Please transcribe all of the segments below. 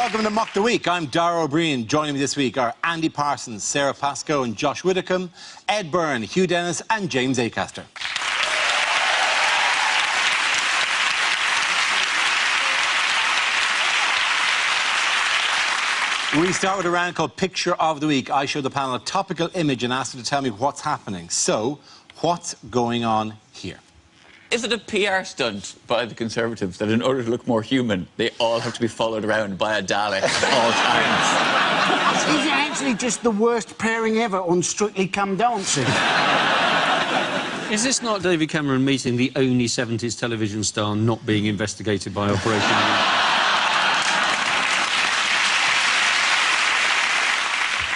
Welcome to Mock the Week. I'm Dara O'Brien. Joining me this week are Andy Parsons, Sarah Pascoe and Josh Widdicombe, Ed Byrne, Hugh Dennis and James Acaster. We start with a round called Picture of the Week. I show the panel a topical image and ask them to tell me what's happening. So, what's going on here? Is it a PR stunt by the Conservatives that in order to look more human, they all have to be followed around by a Dalek at all times? Is it actually just the worst pairing ever on Strictly Come Dancing? Is this not David Cameron meeting the only 70s television star not being investigated by Operation...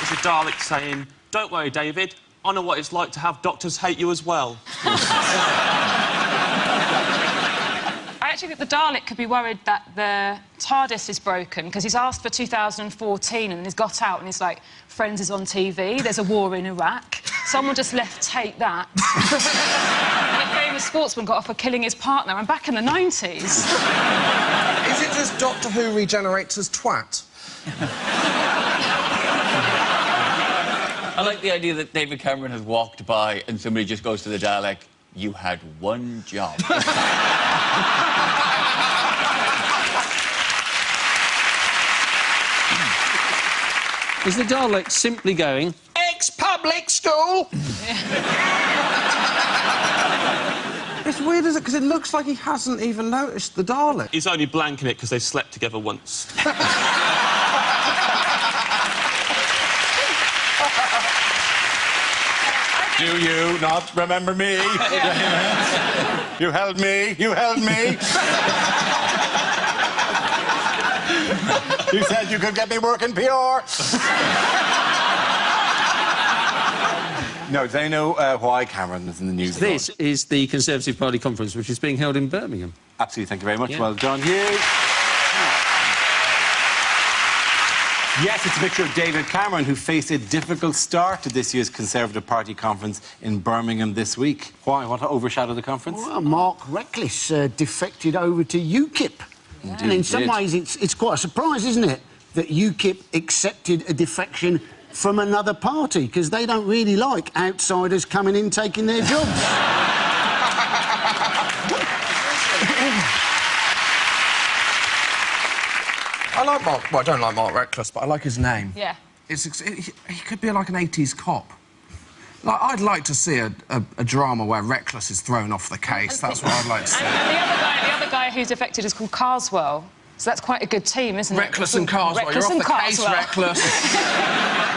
It's a Dalek saying, "Don't worry, David, I know what it's like to have doctors hate you as well." I actually think the Dalek could be worried that the TARDIS is broken because he's asked for 2014 and he's got out and he's like, Friends is on TV, there's a war in Iraq. Someone just left tape that. A famous sportsman got off for killing his partner, and back in the 90s. Is it just Doctor Who regenerates as twat? I like the idea that David Cameron has walked by and somebody just goes to the Dalek, "You had one job." Is the Dalek simply going, Ex-public school! It's weird, isn't it? Because it looks like he hasn't even noticed the Dalek. He's only blanking it because they slept together once. Do you not remember me? You held me. You held me. You said you could get me working PR. No, do they know why Cameron is in the news? This is the Conservative Party conference, which is being held in Birmingham. Absolutely, thank you very much. Yeah. Well done, Hugh. Yes, it's a picture of David Cameron, who faced a difficult start to this year's Conservative Party conference in Birmingham this week. Why? What overshadowed the conference? Well, Mark Reckless defected over to UKIP. Indeed, and in some ways, it's quite a surprise, isn't it, that UKIP accepted a defection from another party, because they don't really like outsiders coming in taking their jobs. I like Mark... Well, I don't like Mark Reckless, but I like his name. Yeah. He could be like an 80s cop. Like, I'd like to see a drama where Reckless is thrown off the case. That's what I'd like to see. And the other guy who's affected is called Carswell. So that's quite a good team, isn't it? Reckless and Carswell. Reckless You're off the and case, Carswell. Reckless.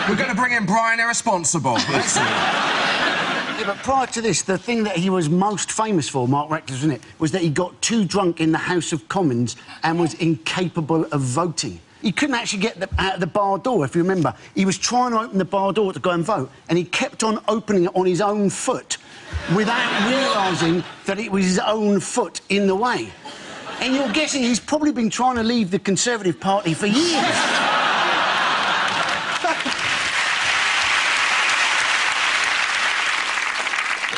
We're going to bring in Brian Irresponsible. Let's see. Yeah, but prior to this, the thing that he was most famous for, Mark Reckless, wasn't it, was that he got too drunk in the House of Commons and was incapable of voting. He couldn't actually get out of the bar door, if you remember. He was trying to open the bar door to go and vote, and he kept on opening it on his own foot without realising that it was his own foot in the way. And you're guessing he's probably been trying to leave the Conservative Party for years.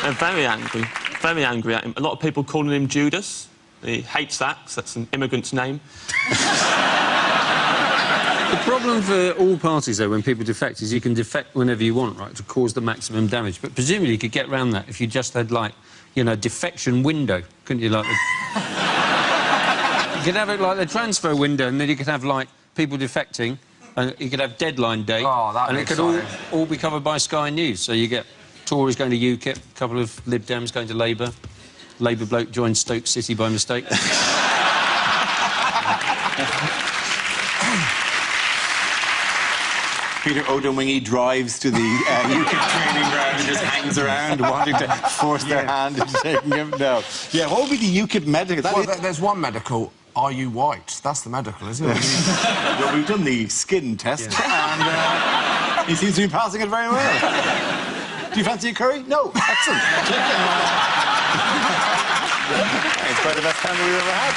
They're very angry at him. A lot of people calling him Judas. He hates that, 'cause that's an immigrant's name. The problem for all parties, though, when people defect, is you can defect whenever you want, right, to cause the maximum damage. But presumably you could get around that if you just had, like, you know, a defection window, couldn't you? Like, you could have it like the transfer window, and then you could have, like, people defecting, and you could have deadline day, and it could all be covered by Sky News. So you get Tories going to UKIP, a couple of Lib Dems going to Labour, Labour bloke joined Stoke City by mistake. Peter Odemwingie drives to the UKIP training ground and just hangs around, wanting to force their hand into taking him. No. Yeah, what would be the UKIP medical? Well, there's one medical. Are you white? That's the medical, isn't it? Well, we've done the skin test, and he seems to be passing it very well. Do you fancy a curry? No. Excellent. It's probably the best time we've ever had.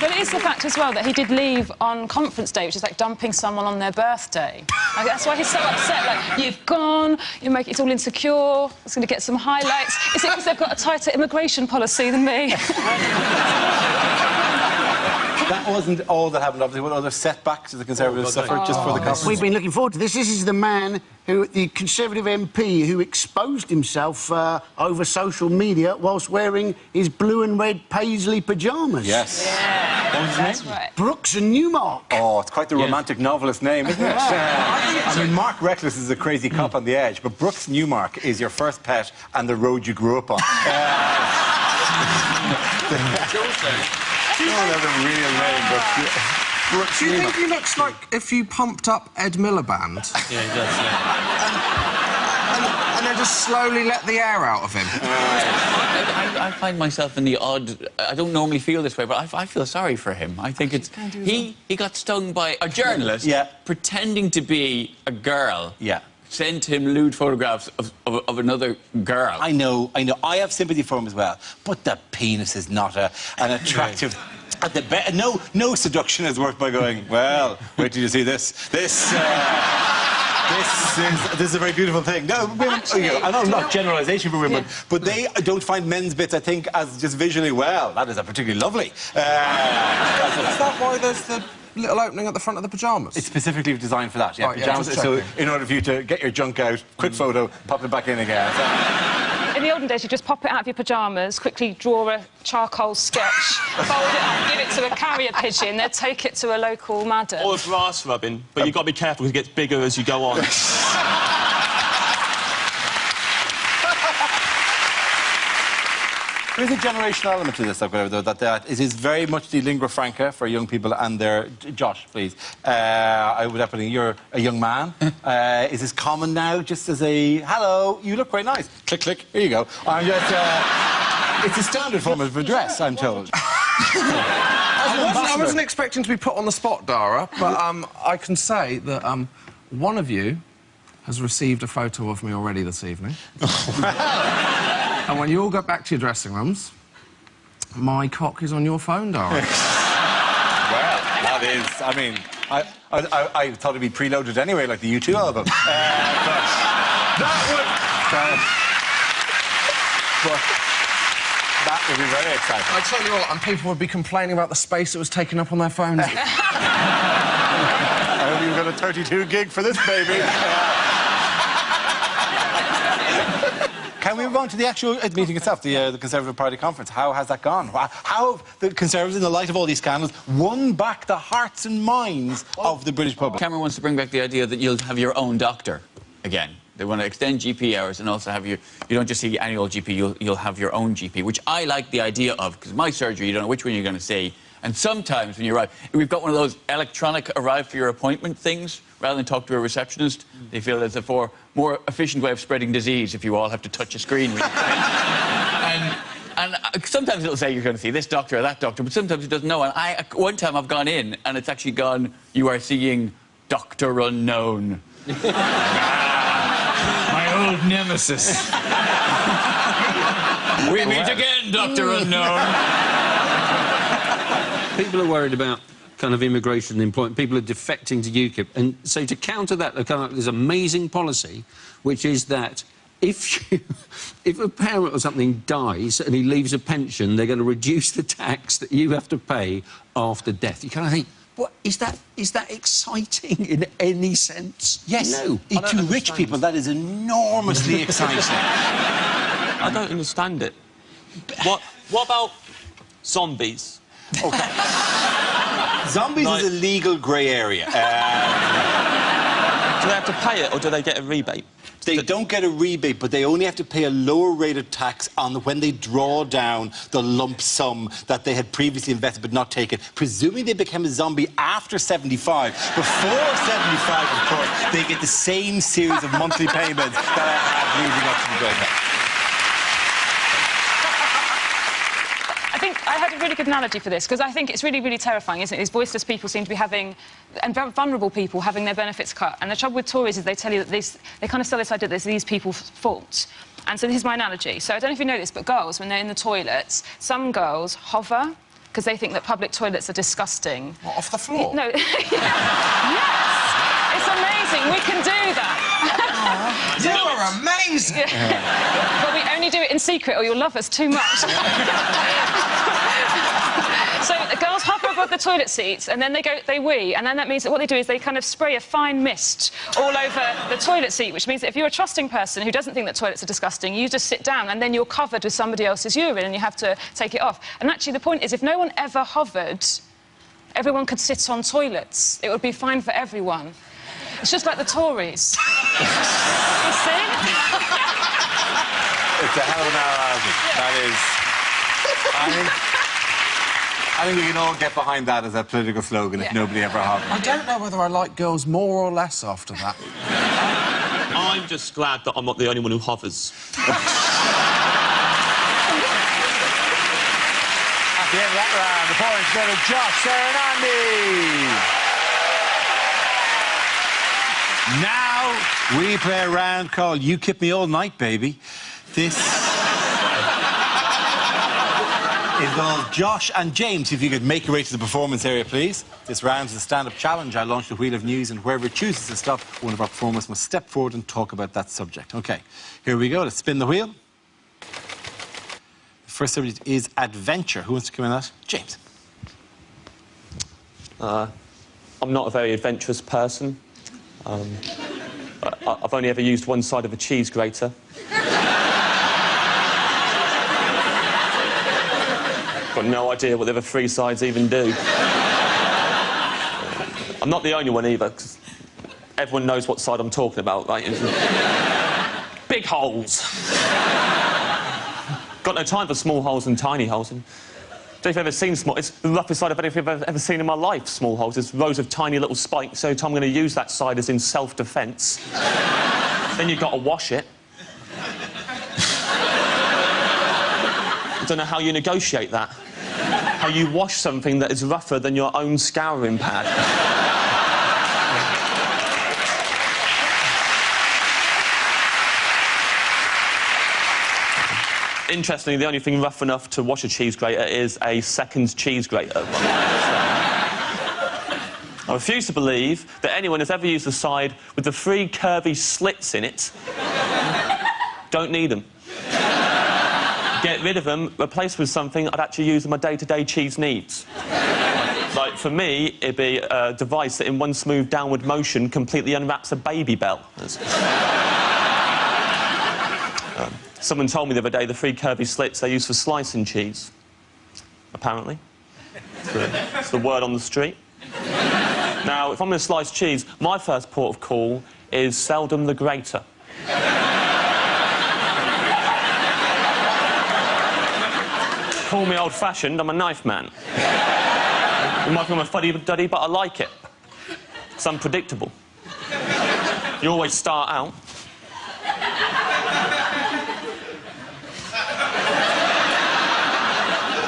But it is the fact as well that he did leave on conference day, which is like dumping someone on their birthday. Like, that's why he's so upset. Like, you've gone, it's all insecure, it's going to get some highlights. Is it because they've got a tighter immigration policy than me? That wasn't all that happened, obviously. What other setbacks did the Conservatives suffer just for the conference? We've been looking forward to this. This is the man who, the Conservative MP, who exposed himself over social media whilst wearing his blue and red paisley pyjamas. Yes. Yeah, What was his that's name? right. Brooks and Newmark. Oh, it's quite the romantic novelist name, isn't it? I mean, Mark Reckless is a crazy cop on the edge, but Brooks Newmark is your first pet and the road you grew up on. Don't have a real name, but Brooks Do you Newmark. think he looks like if you pumped up Ed Miliband Yeah, he does, yeah. and then just slowly let the air out of him? I find myself in the odd... I don't normally feel this way, but I feel sorry for him. I think it's... He got stung by a journalist pretending to be a girl. Yeah. Sent him lewd photographs of another girl. I know. I have sympathy for him as well, but the penis is not an attractive... At the no seduction is worth by going, well, wait till you see this. This is a very beautiful thing. No, women, I know not generalisation for women, but they don't find men's bits, I think, as just visually, well, that is a particularly lovely. Is that why there's the little opening at the front of the pyjamas? It's specifically designed for that, yeah. Right, yeah, Pyjamas, just so checking. in order for you to get your junk out, quick photo, pop it back in again. In the olden days, you just pop it out of your pyjamas, quickly draw a charcoal sketch, fold it up, give it to a carrier pigeon, they'd take it to a local madam. Or brass rubbing, but you've got to be careful because it gets bigger as you go on. There is a generational element to this, I've got though, that it is very much the lingua franca for young people and their... Josh, please. I would have put in, you're a young man. Is this common now, just as a, hello, you look very nice. Click, click, here you go. I'm just... it's a standard form of address, I'm told. I wasn't expecting to be put on the spot, Dara, but I can say that one of you has received a photo of me already this evening. And when you all go back to your dressing rooms, my cock is on your phone, Dara. Well, that is... I mean, I thought it'd be preloaded anyway, like the U2 album. But that would be very exciting. I tell you what, and people would be complaining about the space it was taking up on their phones. I hope you've got a 32 gig for this, baby. Can we move on to the actual meeting itself, the Conservative Party conference? How has that gone? How have the Conservatives, in the light of all these scandals, won back the hearts and minds of the British public? Cameron wants to bring back the idea that you'll have your own doctor again. They want to extend GP hours and also have you don't just see annual GP, you'll have your own GP, which I like the idea of, because my surgery, you don't know which one you're going to see. And sometimes when you arrive, we've got one of those electronic arrive for your appointment things, rather than talk to a receptionist. They feel there's a more efficient way of spreading disease if you all have to touch a screen. When you come in. And sometimes it'll say you're going to see this doctor or that doctor, but sometimes it doesn't know. And one time I've gone in and it's actually gone, you are seeing Dr. Unknown. My old nemesis. We meet again, Dr. Unknown. People are worried about kind of immigration and employment. People are defecting to UKIP. And so to counter that, there's amazing policy, which is that if a parent or something dies and he leaves a pension, they're going to reduce the tax that you have to pay after death. You kind of think, what, is that exciting in any sense? Yes. No. To rich people, that is enormously exciting. I don't understand it. What about zombies? OK. Zombies is a legal grey area. Do they have to pay it, or do they get a rebate? They don't get a rebate, but they only have to pay a lower rate of tax on when they draw down the lump sum that they had previously invested but not taken. Presuming they became a zombie after 75. Before 75, of course, they get the same series of monthly payments that I had leading up to the breakup. I think I had a really good analogy for this, because I think it's really, really terrifying, isn't it? These voiceless people seem to be having, and very vulnerable people having their benefits cut. And the trouble with Tories is they tell you that they kind of sell this idea that it's these people's fault. And so this is my analogy. So I don't know if you know this, but girls, when they're in the toilets, some girls hover because they think that public toilets are disgusting. What, off the floor? No. Yes! It's amazing. We can do that. You are amazing! But we only do it in secret or you'll love us too much. So the girls hover hover over the toilet seats, and then they wee, and then that means that what they do is they kind of spray a fine mist all over the toilet seat, which means that if you're a trusting person who doesn't think that toilets are disgusting, you just sit down, and then you're covered with somebody else's urine, and you have to take it off. And actually, the point is, if no one ever hovered, everyone could sit on toilets. It would be fine for everyone. It's just like the Tories. You see? It's a hell of an argument. That is... I think we can all get behind that as a political slogan if nobody ever hovered. I don't know whether I like girls more or less after that. I'm just glad that I'm not the only one who hovers. At the end of that round, the points go to Josh, Sarah and Andy. Now we play a round called You Keep Me All Night, Baby. This involves Josh and James. If you could make your way to the performance area, please. This round's a stand-up challenge. I launch the wheel of news, and whoever chooses to stop, one of our performers must step forward and talk about that subject. OK, here we go. Let's spin the wheel. The first subject is adventure. Who wants to come in that? James. I'm not a very adventurous person. I've only ever used one side of a cheese grater. Got no idea what the other three sides even do. I'm not the only one either, because everyone knows what side I'm talking about, right? Big holes. Got no time for small holes and tiny holes. And if you've ever seen small... It's the roughest side of anything I've ever seen in my life, small holes. There's rows of tiny little spikes, so I'm going to use that side as in self-defence. Then you've got to wash it. I don't know how you negotiate that. How you wash something that is rougher than your own scouring pad. Interestingly, the only thing rough enough to wash a cheese grater is a second cheese grater. I refuse to believe that anyone has ever used a side with the three curvy slits in it. Don't need them. Get rid of them, replace with something I'd actually use in my day-to-day cheese needs. Like, for me, it'd be a device that in one smooth downward motion completely unwraps a baby bell. Someone told me the other day the three curvy slits they use for slicing cheese. Apparently. It's the word on the street. Now, if I'm going to slice cheese, my first port of call is seldom the grater. Call me old-fashioned, I'm a knife man. You might call me a fuddy-duddy, but I like it. It's unpredictable. You always start out.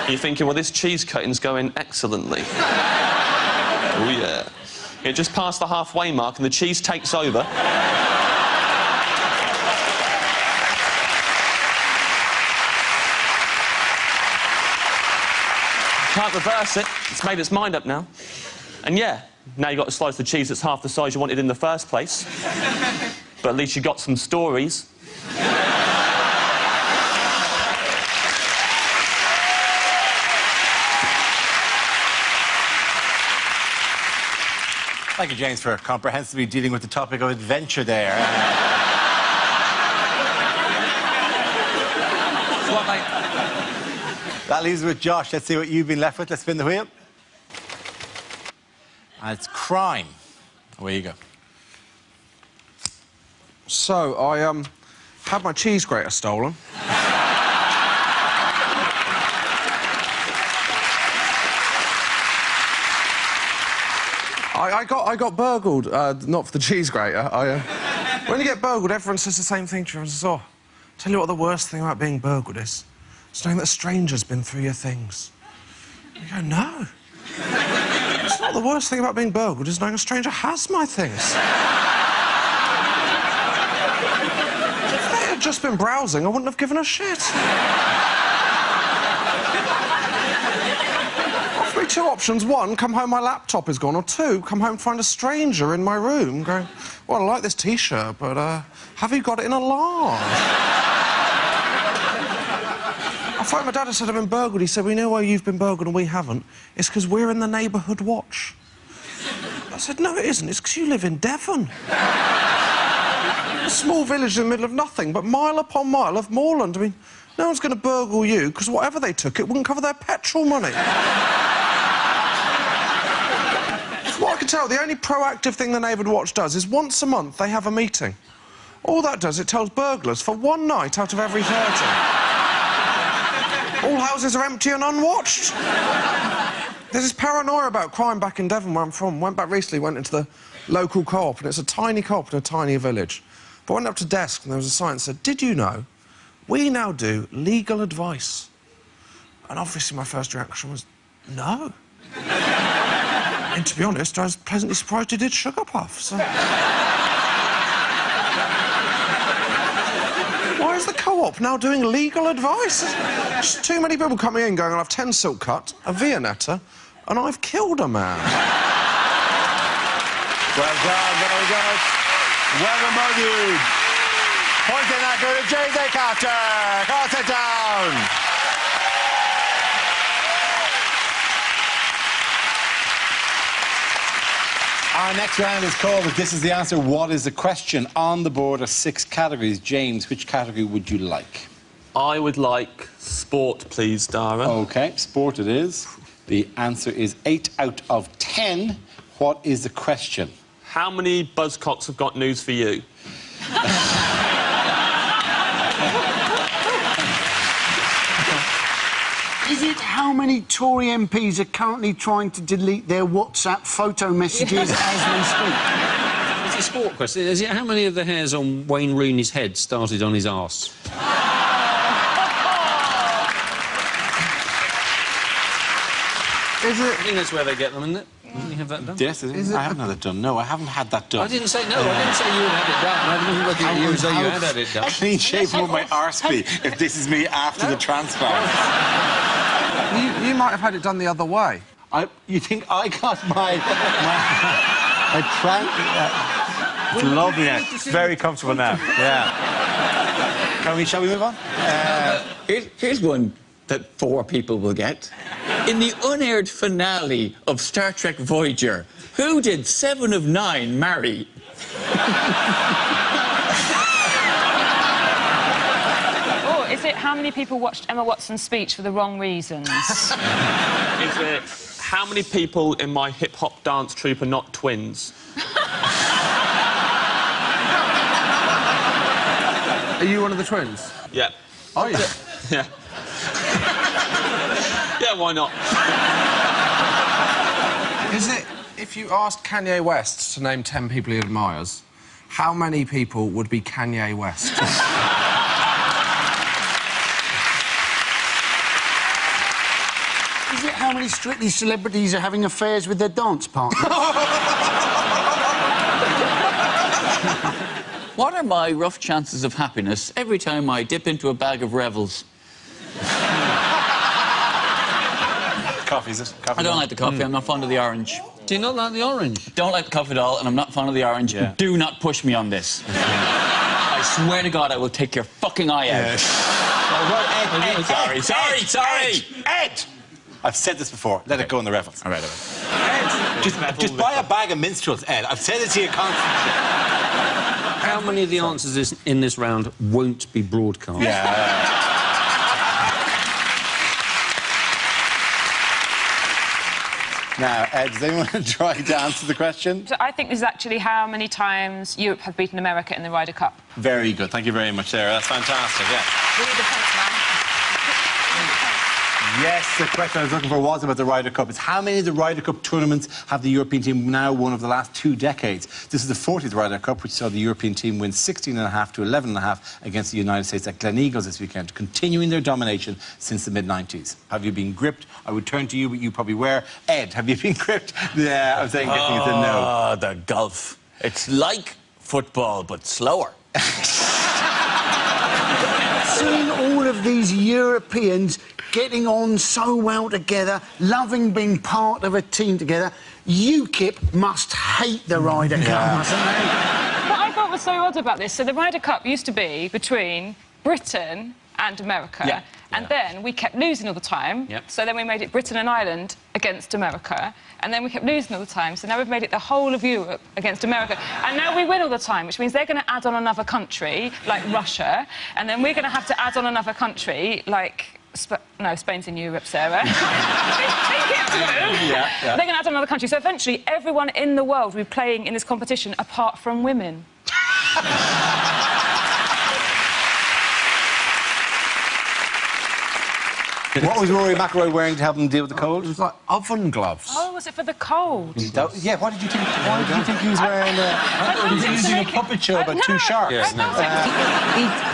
You're thinking, well, this cheese cutting's going excellently. Oh, yeah. It just passed the halfway mark and the cheese takes over. Can't reverse it. It's made its mind up now. And yeah, now you've got to slice the cheese that's half the size you wanted in the first place. But at least you got some stories. Thank you, James, for comprehensively dealing with the topic of adventure there. That leaves us with Josh. Let's see what you've been left with. Let's spin the wheel. And it's crime. Away you go. So, I had my cheese grater stolen. I got burgled, not for the cheese grater. When you get burgled, everyone says the same thing to you. Everyone says, oh, tell you what the worst thing about being burgled is? It's knowing that a stranger's been through your things. You go, no. It's not the worst thing about being burgled, is knowing a stranger has my things. If they had just been browsing, I wouldn't have given a shit. Offer me two options. One, come home, my laptop is gone. Or two, come home, find a stranger in my room going, well, I like this T-shirt, but, have you got it in a large? I thought my dad had said I've been burgled. He said, we know why you've been burgled and we haven't. It's because we're in the neighbourhood watch. I said, no, it isn't. It's because you live in Devon. A small village in the middle of nothing, but mile upon mile of moorland. I mean, no one's going to burgle you, because whatever they took, it wouldn't cover their petrol money. From what I can tell, the only proactive thing the neighbourhood watch does is once a month they have a meeting. All that does, it tells burglars for one night out of every 30. All houses are empty and unwatched. There's this paranoia about crime back in Devon, where I'm from. Went back recently, went into the local co-op, and it's a tiny co-op in a tiny village. But I went up to desk, and there was a sign that said, did you know we now do legal advice? And obviously my first reaction was, no. And to be honest, I was pleasantly surprised you did Sugar Puff, so... Why is the co-op now doing legal advice? There's too many people coming in going, I'll have 10 silk cut, a Viennetta, and I've killed a man. Well done, very good. Well done, both of you. Point in that go to James A. Carter. Carter down. Our next round is called This Is the Answer, What is the Question? On the board are 6 categories. James, which category would you like? I would like sport, please, Dara. OK, sport it is. The answer is 8 out of 10. What is the question? How many buzzcocks have got news for you? Is it how many Tory MPs are currently trying to delete their WhatsApp photo messages as we speak? It's a sport question. Is it how many of the hairs on Wayne Rooney's head started on his arse? Is it... I think that's where they get them, isn't it? Didn't you have that done? Yes, it is. I haven't had that done. No, I haven't had that done. I didn't say no. I didn't say you would have it done. I didn't look at you as though you had it done. How clean shaven would my arse be if this is me after the transplant? You might have had it done the other way. You think I got my it's lovely now. Very comfortable now. Yeah. Shall we move on? Here's one that 4 people will get. In the unaired finale of Star Trek Voyager, who did 7 of 9 marry? Or is it how many people watched Emma Watson's speech for the wrong reasons? Is it how many people in my hip-hop dance troupe are not twins? Are you one of the twins? Yeah. Are you? Yeah. Yeah, why not? Is it, if you asked Kanye West to name 10 people he admires, how many people would be Kanye West? Is it how many Strictly celebrities are having affairs with their dance partners? What are my rough chances of happiness every time I dip into a bag of Revels? Coffee, is it? Coffee I don't like the coffee. I'm not fond of the orange. Do you not like the orange? Don't like the coffee at all, and I'm not fond of the orange. Yeah. Do not push me on this. I swear to God, I will take your fucking eye out. Sorry. Ed! I've said this before. Let it go in the Revels. All right. Just buy a bag of minstrels, Ed. I've said it to you constantly. How many of the answers in this round won't be broadcast? Yeah. Now, Ed, does anyone try to answer the question? So I think this is actually how many times Europe have beaten America in the Ryder Cup. Very good. Thank you very much, Sarah. That's fantastic, yeah. We need the points, man. Yes, the question I was looking for was about the Ryder Cup. It's how many of the Ryder Cup tournaments have the European team now won over the last 2 decades? This is the 40th Ryder Cup, which saw the European team win 16.5 to 11.5 against the United States at Gleneagles this weekend, continuing their domination since the mid-90s. Have you been gripped? I would turn to you, but you probably were. Ed, have you been gripped? Yeah, I'm saying guessing it's a no. Oh, the golf. It's like football, but slower. Seeing all of these Europeans getting on so well together, loving being part of a team together, UKIP must hate the Ryder Cup, mustn't they? What I thought was so odd about this, so the Ryder Cup used to be between Britain and America. Yeah. And then we kept losing all the time. Yep. So then we made it Britain and Ireland against America. And then we kept losing all the time. So now we've made it the whole of Europe against America. And now we win all the time, which means they're going to add on another country, like Russia. And then we're going to have to add on another country, like... No, Spain's in Europe, Sarah. Yeah. They're going to add on another country. So eventually, everyone in the world will be playing in this competition apart from women. What was Rory McIlroy wearing to help him deal with the cold? It was like oven gloves. Oh, was it for the cold? Yeah, what did you think? Why did you think he was wearing he was using a puppet show about two sharks?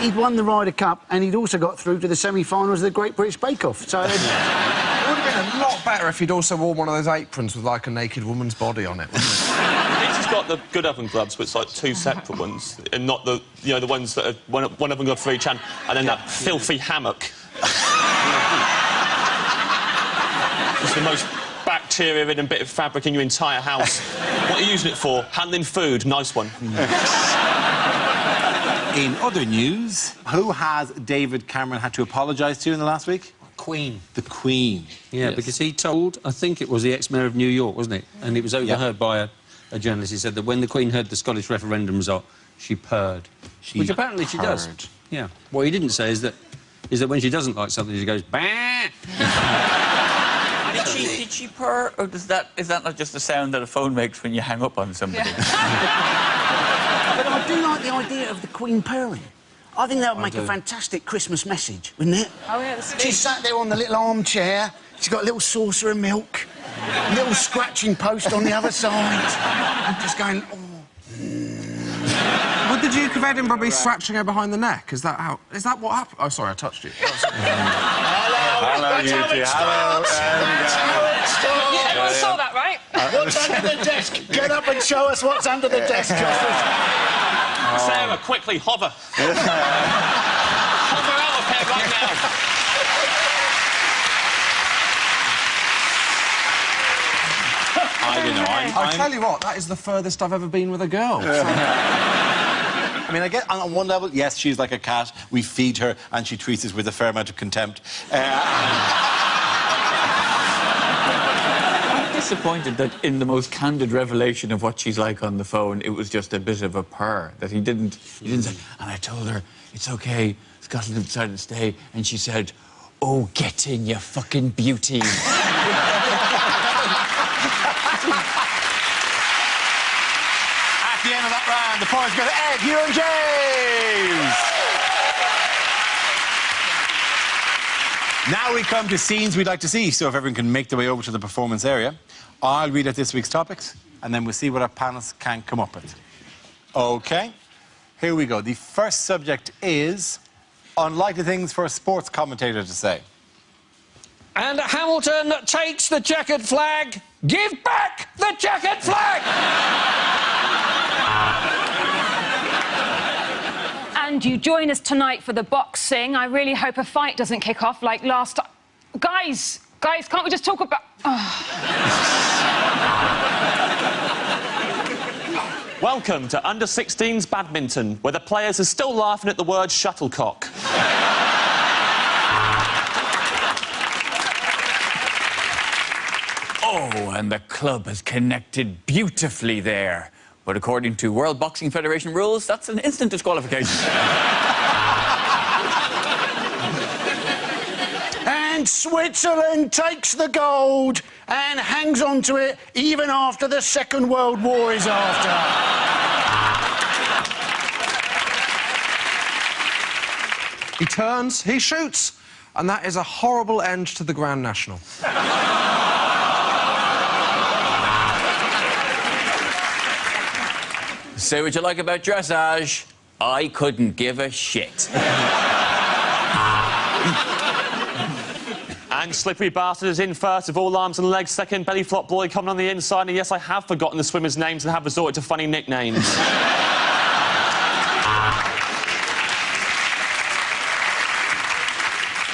He'd won the Ryder Cup and he'd also got through to the semi-finals of the Great British Bake Off. So It would have been a lot better if he'd also worn one of those aprons with, like, a naked woman's body on it, wouldn't it? He's just got the good oven gloves, but it's like two separate ones, and not the, you know, the ones that are one oven glove for each hand, and then that filthy hammock. It's the most bacteria-ridden bit of fabric in your entire house. What are you using it for? Handling food. Nice one. In other news, who has David Cameron had to apologise to in the last week? Queen. The Queen. Yeah, Yes. because he told, I think it was the ex-mayor of New York, wasn't it? And it was overheard by a journalist. He said that when the Queen heard the Scottish referendum result, she purred. Which apparently she does. purred. Yeah. What he didn't say is that when she doesn't like something, she goes, bah! Did she purr, or is that not just the sound that a phone makes when you hang up on somebody? But I do like the idea of the Queen purring. I think that would make a fantastic Christmas message, wouldn't it? Oh, yeah, the speech. She's sat there on the little armchair. She's got a little saucer of milk, a little scratching post on the other side. Just going, oh. Would the Duke of Edinburgh be scratching her behind the neck? Is that what happened? Oh, sorry, I touched you. Hello, you two. Hello. Everyone saw that, right? What's under the desk? Get up and show us what's under the desk, Justice. Sarah, quickly, hover. Hover out of here right now. I don't know. I'll tell you what, that is the furthest I've ever been with a girl. I mean, I get on one level, yes, she's like a cat. We feed her, and she treats us with a fair amount of contempt. I'm disappointed that in the most candid revelation of what she's like on the phone, it was just a bit of a purr. That he didn't say, and I told her, it's OK, Scotland have decided to stay, and she said, oh, get in, you fucking beauty. At the end of that round, the points go to Ed, Hugh and James. Now we come to scenes we'd like to see, so if everyone can make their way over to the performance area, I'll read out this week's topics, and then we'll see what our panelists can come up with. OK, here we go. The first subject is unlikely things for a sports commentator to say. And Hamilton takes the checkered flag. Give back the checkered flag! And you join us tonight for the boxing. I really hope a fight doesn't kick off like last time. Guys, can't we just talk about... Welcome to Under-16s badminton, where the players are still laughing at the word shuttlecock. Oh, and the club has connected beautifully there. But according to World Boxing Federation rules, that's an instant disqualification. And Switzerland takes the gold and hangs on to it even after the Second World War is after. He turns, he shoots, and that is a horrible end to the Grand National. Say what you like about dressage. I couldn't give a shit. And Slippery Bastard is in first with all arms and legs. Second, Belly Flop Boy coming on the inside. And yes, I have forgotten the swimmers' names and have resorted to funny nicknames.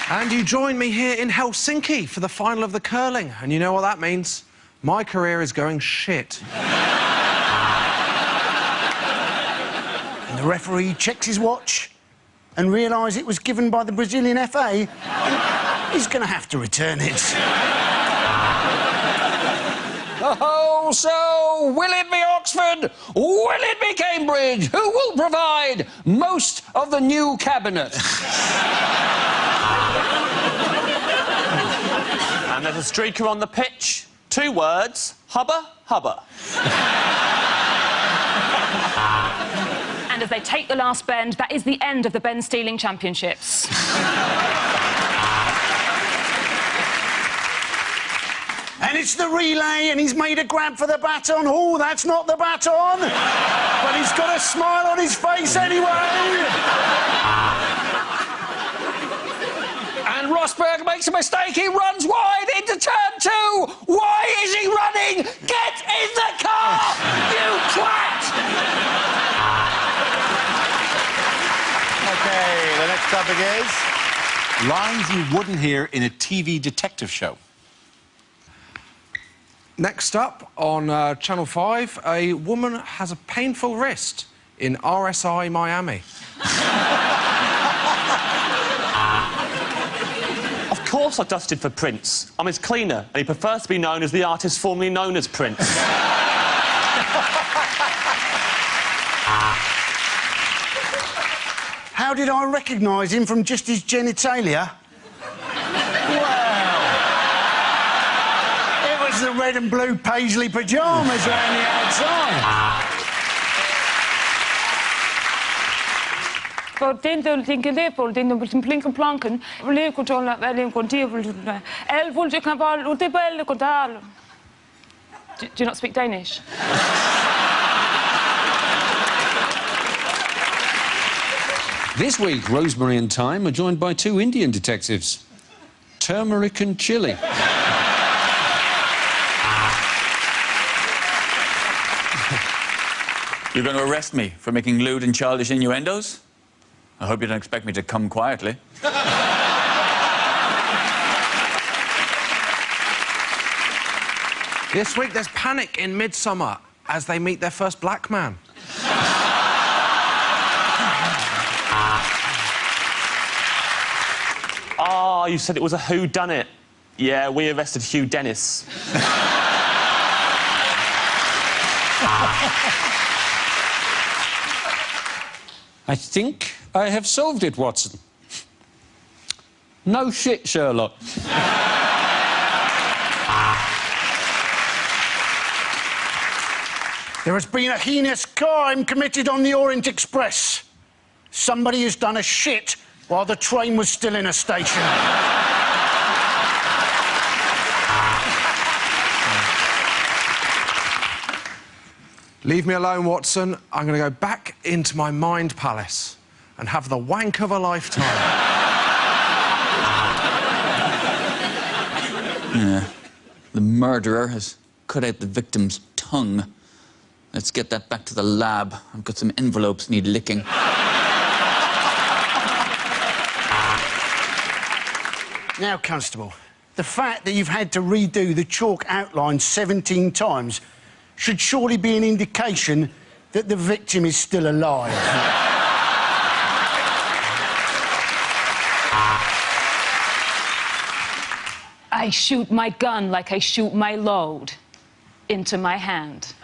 And you join me here in Helsinki for the final of the curling. And you know what that means? My career is going shit. And the referee checks his watch and realise it was given by the Brazilian FA, he's going to have to return it. Oh, so will it be Oxford? Will it be Cambridge? Who will provide most of the new cabinet? And there's a streaker on the pitch. 2 words, hubba, hubba. And as they take the last bend, that is the end of the Ben Stealing Championships. And it's the relay, and he's made a grab for the baton. Oh, that's not the baton! But he's got a smile on his face anyway! And Rosberg makes a mistake. He runs wide into turn 2. Why is he running? Get in the car, you twat! OK, the next topic is lines you wouldn't hear in a TV detective show. Next up, on Channel 5, a woman has a painful wrist in RSI Miami. Of course I dusted for Prince. I'm his cleaner, and he prefers to be known as the artist formerly known as Prince. How did I recognise him from just his genitalia? The red and blue paisley pyjamas around the outside. Do you not speak Danish? This week, Rosemary and Thyme are joined by 2 Indian detectives. Turmeric and chilli. You're going to arrest me for making lewd and childish innuendos? I hope you don't expect me to come quietly. This week, there's panic in Midsummer as they meet their first black man. Ah, you said it was a whodunit. Yeah, we arrested Hugh Dennis. I think I have solved it, Watson. No shit, Sherlock. There has been a heinous crime committed on the Orient Express. Somebody has done a shit while the train was still in a station. Leave me alone, Watson. I'm going to go back into my mind palace and have the wank of a lifetime. Yeah. The murderer has cut out the victim's tongue. Let's get that back to the lab. I've got some envelopes need licking. Now, Constable, the fact that you've had to redo the chalk outline 17 times should surely be an indication that the victim is still alive. I shoot my gun like I shoot my load into my hand.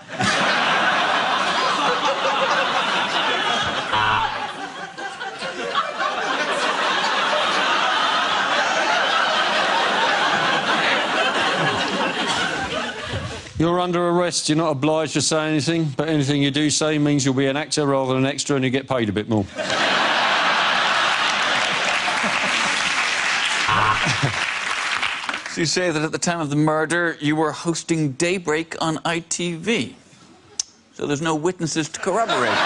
You're under arrest. You're not obliged to say anything, but anything you do say means you'll be an actor rather than an extra and you get paid a bit more. So you say that at the time of the murder, you were hosting Daybreak on ITV. So there's no witnesses to corroborate.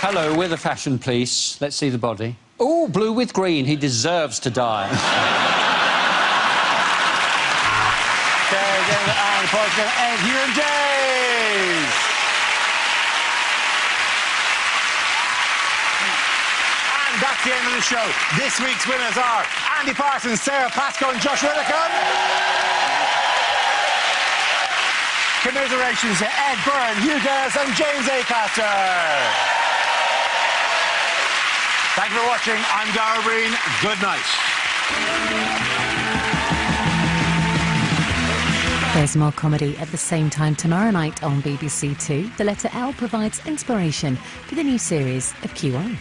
Hello, we're the fashion police. Let's see the body. Oh, blue with green. He deserves to die. Okay, again, and the party's going to end here in days. And that's the end of the show. This week's winners are Andy Parsons, Sarah Pascoe and Josh Widdicombe. Commiserations to Ed Byrne, Hugh Gerris and James Acaster. Thank you for watching. I'm Dara Breen. Good night. There's more comedy at the same time tomorrow night on BBC Two. The letter L provides inspiration for the new series of Q1.